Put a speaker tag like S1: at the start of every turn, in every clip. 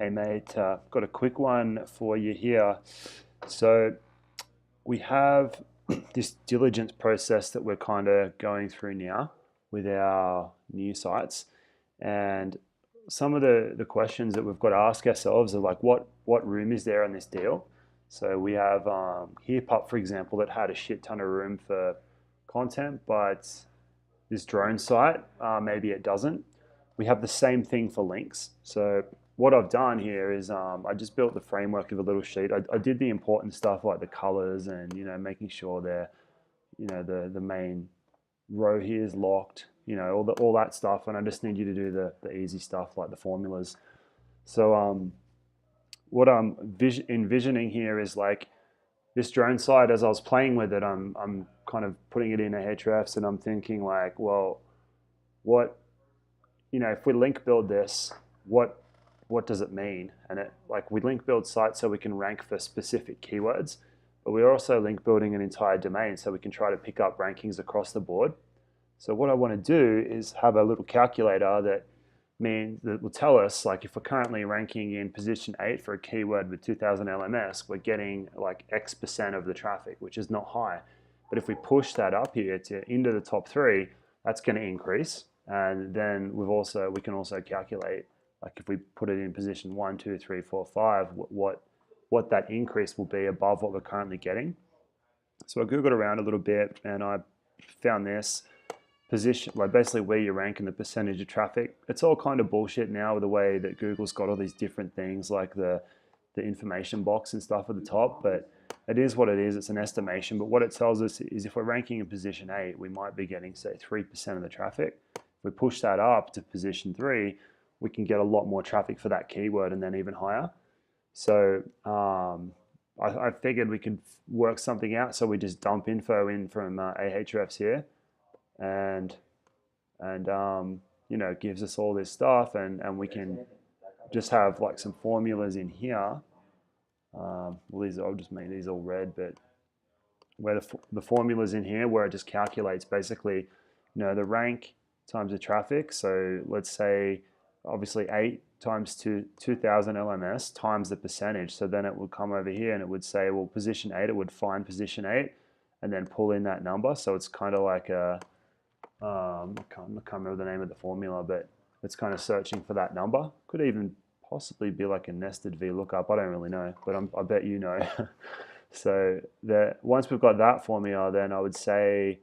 S1: Hey mate, got a quick one for you here. So we have this diligence process that we're kind of going through now with our new sites, and some of the questions that we've got to ask ourselves are like, what room is there on this deal? So we have HerePup, for example, that had a shit ton of room for content, but this drone site, maybe it doesn't. We have the same thing for links. So what I've done here is I just built the framework of a little sheet. I did the important stuff like the colors and making sure they're the main row here is locked. All that stuff, and I just need you to do the easy stuff like the formulas. So what I'm envisioning here is like this drone site. As I was playing with it, I'm kind of putting it in Ahrefs, and I'm thinking like, well, what if we link build this, what does it mean? And it like we link build sites so we can rank for specific keywords, but we're also link building an entire domain so we can try to pick up rankings across the board. So what I want to do is have a little calculator that will tell us like if we're currently ranking in position 8 for a keyword with 2000 LMS, we're getting like X% of the traffic, which is not high. But if we push that up here to into the top 3, that's going to increase. And then we can also calculate like if we put it in position 1, 2, 3, 4, 5, what that increase will be above what we're currently getting. So I googled around a little bit and I found this position, like basically where you rank and the percentage of traffic. It's all kind of bullshit now with the way that Google's got all these different things like the information box and stuff at the top, but it is what it is. It's an estimation, but what it tells us is if we're ranking in position 8, we might be getting say 3% of the traffic. If we push that up to position 3, we can get a lot more traffic for that keyword and then even higher. So I figured we could work something out. So we just dump info in from Ahrefs here, and it gives us all this stuff, and we can just have like some formulas in here. Well, I'll just make these all red, but where the formulas in here where it just calculates basically, the rank times the traffic. So let's say obviously 8 times 2000 LMS times the percentage. So then it would come over here and it would say, well, position 8, it would find position 8 and then pull in that number. So it's kind of like I can't remember the name of the formula, but it's kind of searching for that number. Could even possibly be like a nested VLOOKUP. I don't really know, but I bet you know. So once we've got that formula, then I would say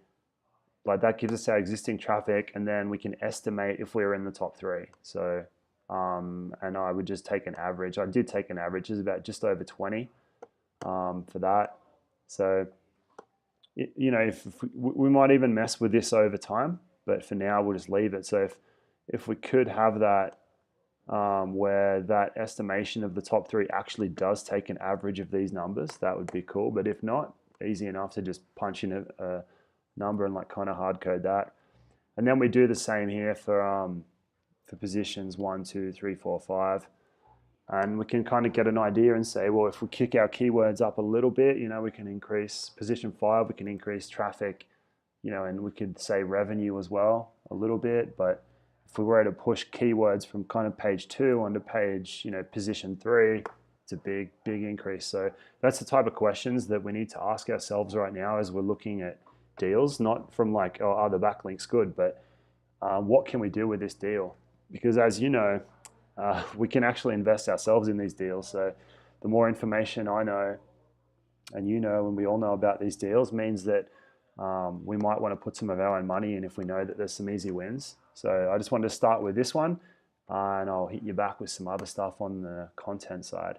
S1: like that gives us our existing traffic, and then we can estimate if we're in the top 3. So and I would just take an average. I did take an average. It's about just over 20 for that. So if we might even mess with this over time, but for now we'll just leave it. So if we could have that where that estimation of the top 3 actually does take an average of these numbers, that would be cool. But if not, easy enough to just punch in a number and like kind of hard code that. And then we do the same here for positions 1, 2, 3, 4, 5. And we can kind of get an idea and say, well, if we kick our keywords up a little bit, we can increase position 5, we can increase traffic, and we could say revenue as well a little bit. But if we were to push keywords from kind of page 2 onto page, position 3, it's a big increase. So that's the type of questions that we need to ask ourselves right now as we're looking at deals, not from like, oh, are the backlinks good, but what can we do with this deal? Because as you know, we can actually invest ourselves in these deals. So the more information I know and and we all know about these deals means that we might want to put some of our own money in if we know that there's some easy wins. So I just wanted to start with this one, and I'll hit you back with some other stuff on the content side.